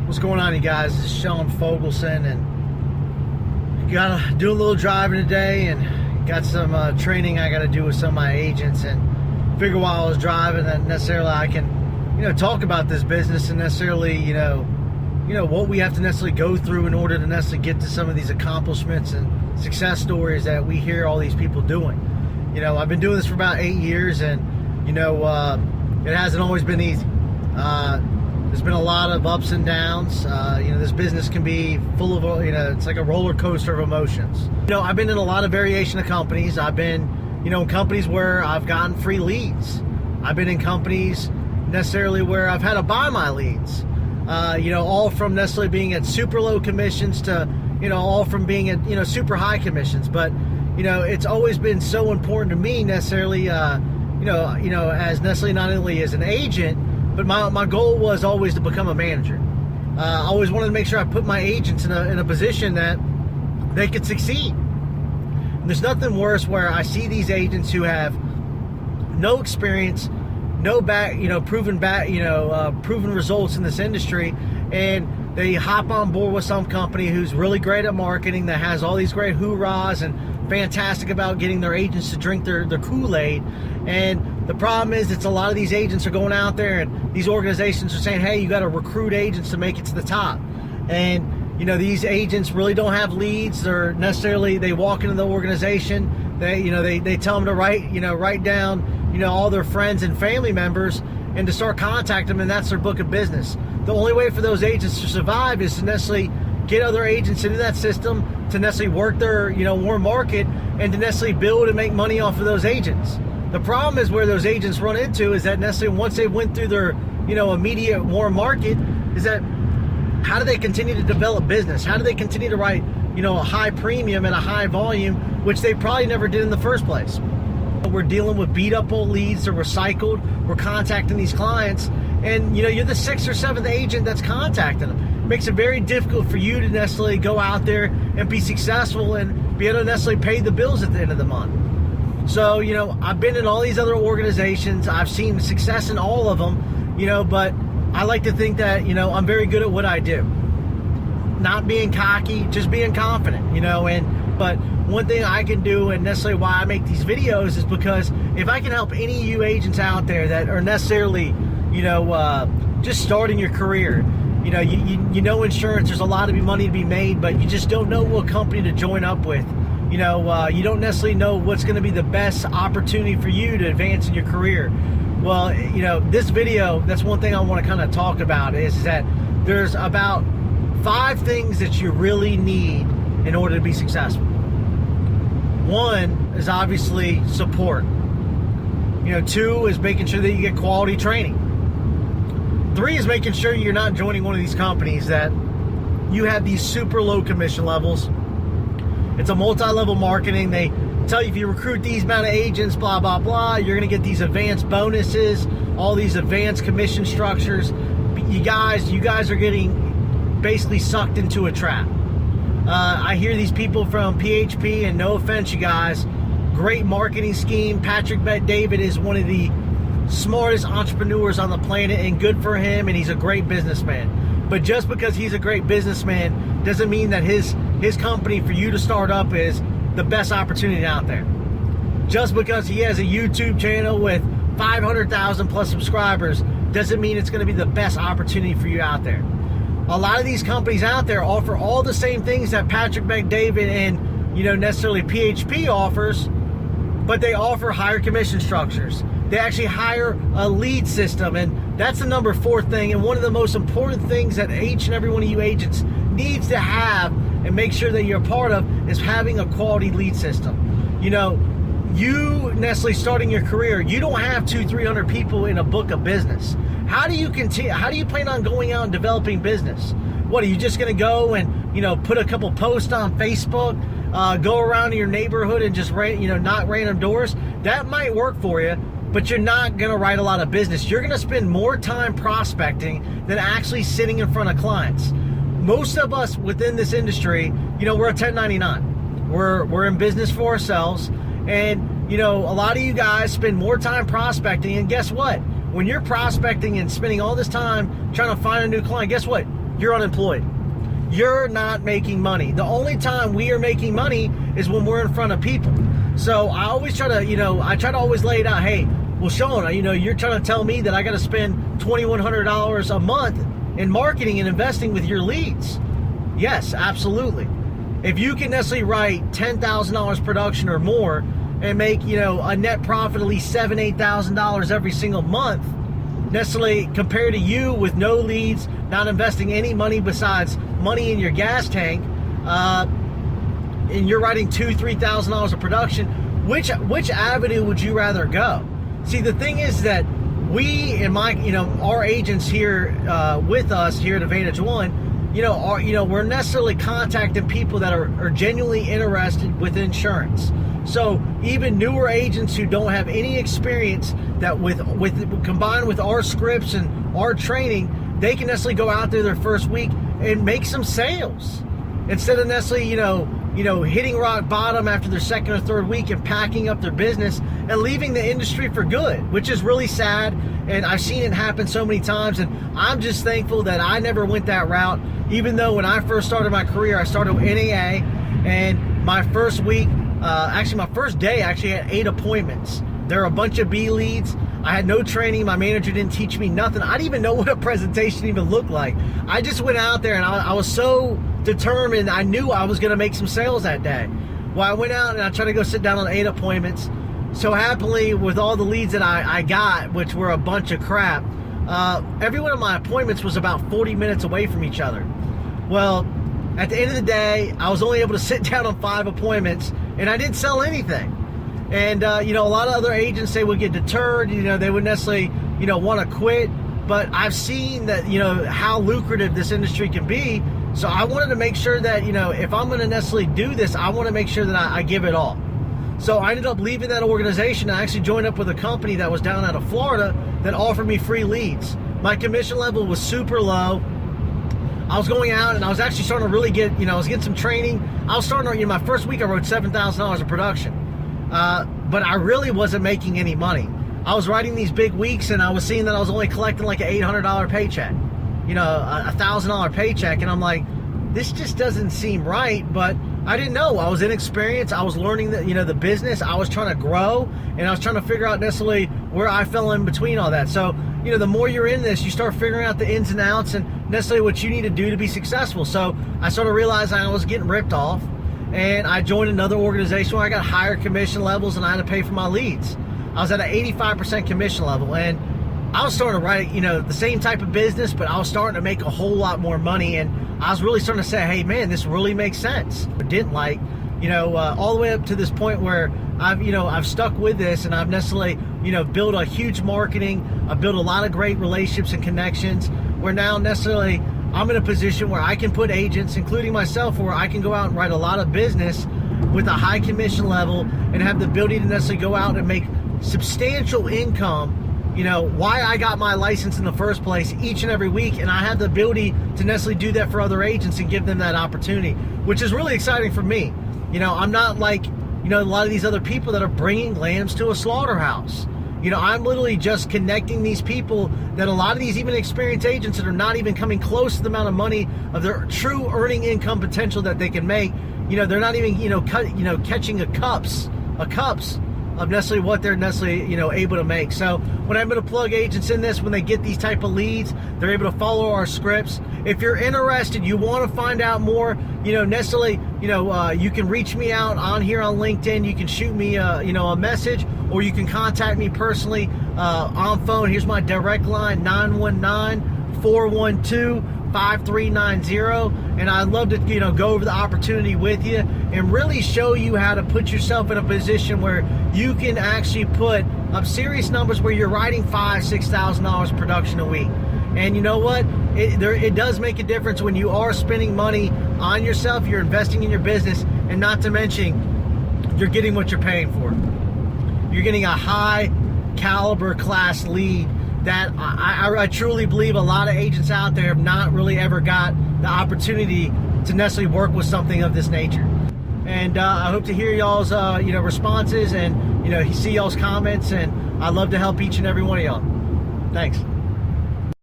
What's going on, you guys? This is Sean Fogelson, and gotta do a little driving today, and got some training I gotta do with some of my agents. And figure while I was driving that necessarily I can, talk about this business and necessarily, what we have to necessarily go through in order to necessarily get to some of these accomplishments and success stories that we hear all these people doing. I've been doing this for about 8 years, and it hasn't always been easy. There's been a lot of ups and downs. This business can be full of, it's like a roller coaster of emotions. I've been in a lot of variation of companies. I've been, in companies where I've gotten free leads. I've been in companies necessarily where I've had to buy my leads. All from necessarily being at super low commissions to, all from being at, super high commissions. But, it's always been so important to me necessarily, as necessarily not only as an agent, but my goal was always to become a manager. I always wanted to make sure I put my agents in a position that they could succeed. And there's nothing worse where I see these agents who have no experience, no proven results in this industry, and they hop on board with some company who's really great at marketing, that has all these great hoorahs and fantastic about getting their agents to drink their Kool-Aid. And the problem is, it's a lot of these agents are going out there, and these organizations are saying, hey, you got to recruit agents to make it to the top. And these agents really don't have leads. They walk into the organization, they tell them to write down all their friends and family members and to start contacting them, and that's their book of business. The only way for those agents to survive is to necessarily get other agents into that system, to necessarily work their warm market, and to necessarily build and make money off of those agents. The problem is where those agents run into is that necessarily once they went through their immediate warm market, is that how do they continue to develop business? How do they continue to write a high premium and a high volume, which they probably never did in the first place? We're dealing with beat up old leads. They're recycled. We're contacting these clients, and you're the 6th or 7th agent that's contacting them. It makes it very difficult for you to necessarily go out there and be successful and be able to necessarily pay the bills at the end of the month. So I've been in all these other organizations. I've seen success in all of them, but I like to think that I'm very good at what I do. Not being cocky, just being confident, but one thing I can do, and necessarily why I make these videos, is because if I can help any of you agents out there that are necessarily, just starting your career, insurance, there's a lot of money to be made, but you just don't know what company to join up with. You don't necessarily know what's going to be the best opportunity for you to advance in your career. Well, this video, that's one thing I want to kind of talk about, is that there's about 5 things that you really need in order to be successful. One is obviously support. 2 is making sure that you get quality training. 3 is making sure you're not joining one of these companies that you have these super low commission levels. It's a multi-level marketing. They tell you if you recruit these amount of agents, blah, blah, blah, you're going to get these advanced bonuses, all these advanced commission structures. You guys are getting basically sucked into a trap. I hear these people from PHP, and no offense, you guys, great marketing scheme. Patrick Bet-David is one of the smartest entrepreneurs on the planet, and good for him, and he's a great businessman. But just because he's a great businessman doesn't mean that his company for you to start up is the best opportunity out there. Just because he has a YouTube channel with 500,000 plus subscribers doesn't mean it's going to be the best opportunity for you out there. A lot of these companies out there offer all the same things that Patrick Bet-David and necessarily PHP offers, but they offer higher commission structures. They actually hire a lead system, and that's the number 4 thing, and one of the most important things that each and every one of you agents needs to have and make sure that you're a part of is having a quality lead system. You necessarily starting your career, you don't have 200-300 people in a book of business. How do you continue? How do you plan on going out and developing business? What, are you just going to go and put a couple posts on Facebook, go around in your neighborhood and just knock random doors? That might work for you, but you're not going to write a lot of business. You're going to spend more time prospecting than actually sitting in front of clients. Most of us within this industry, we're a 1099. We're in business for ourselves, and a lot of you guys spend more time prospecting, and guess what? When you're prospecting and spending all this time trying to find a new client, guess what? you're unemployed. You're not making money. The only time we are making money is when we're in front of people. So I always try to, I try to always lay it out. Hey, well, Sean, you're trying to tell me that I got to spend $2,100 a month in marketing and investing with your leads. Yes, absolutely. If you can necessarily write $10,000 production or more and make, a net profit at least $7,000, $8,000 every single month, necessarily compared to you with no leads, not investing any money besides money in your gas tank, and you're writing $2,000, $3,000 of production, which avenue would you rather go? See, the thing is that we, in our agents here with us here at Advantage One, we're necessarily contacting people that are genuinely interested with insurance. So even newer agents who don't have any experience, that with combined with our scripts and our training, they can necessarily go out there their first week and make some sales instead of necessarily hitting rock bottom after their second or third week and packing up their business and leaving the industry for good, which is really sad. And I've seen it happen so many times, and I'm just thankful that I never went that route. Even though when I first started my career, I started with NAA, and my first week, my first day, I actually had 8 appointments. There were a bunch of B leads. I had no training. My manager didn't teach me nothing. I didn't even know what a presentation even looked like. I just went out there and I was so determined. I knew I was going to make some sales that day. Well, I went out and I tried to go sit down on 8 appointments. So happily, with all the leads that I got, which were a bunch of crap, every one of my appointments was about 40 minutes away from each other. Well, at the end of the day, I was only able to sit down on 5 appointments, and I didn't sell anything. And, a lot of other agents, they would get deterred, they would necessarily, want to quit. But I've seen that, how lucrative this industry can be. So I wanted to make sure that, if I'm going to necessarily do this, I want to make sure that I give it all. So I ended up leaving that organization. I actually joined up with a company that was down out of Florida that offered me free leads. My commission level was super low. I was going out and I was actually starting to really get, I was getting some training. I was starting to, my first week I wrote $7,000 of production. But I really wasn't making any money. I was writing these big weeks and I was seeing that I was only collecting like an $800 paycheck, a $1,000 paycheck. And I'm like, this just doesn't seem right. But I didn't know. I was inexperienced. I was learning the business. I was trying to grow, and I was trying to figure out necessarily where I fell in between all that. So, the more you're in this, you start figuring out the ins and outs and necessarily what you need to do to be successful. So I sort of realized I was getting ripped off, and I joined another organization where I got higher commission levels and I had to pay for my leads. I was at an 85% commission level, and I was starting to write, the same type of business, but I was starting to make a whole lot more money, and I was really starting to say, hey man, this really makes sense. I didn't all the way up to this point where I've stuck with this, and I've necessarily, built a huge marketing. I've built a lot of great relationships and connections where now necessarily I'm in a position where I can put agents, including myself, where I can go out and write a lot of business with a high commission level and have the ability to necessarily go out and make substantial income. Why I got my license in the first place each and every week, and I have the ability to necessarily do that for other agents and give them that opportunity, which is really exciting for me. I'm not like, a lot of these other people that are bringing lambs to a slaughterhouse. I'm literally just connecting these people that a lot of these even experienced agents that are not even coming close to the amount of money of their true earning income potential that they can make. They're not even, catching a cups of necessarily what they're necessarily, able to make. So when I'm able to plug agents in this, when they get these type of leads, they're able to follow our scripts. If you're interested, you want to find out more, necessarily, you can reach me out on here on LinkedIn. You can shoot me, a message, or you can contact me personally on phone. Here's my direct line, 919-412-5390. And I'd love to, go over the opportunity with you and really show you how to put yourself in a position where you can actually put up serious numbers where you're writing $5,000, $6,000 production a week. And you know what? It does make a difference when you are spending money on yourself, you're investing in your business, and not to mention, you're getting what you're paying for. You're getting a high caliber class lead that I truly believe a lot of agents out there have not really ever got the opportunity to necessarily work with something of this nature. And I hope to hear y'all's responses and see y'all's comments, and I'd love to help each and every one of y'all. Thanks.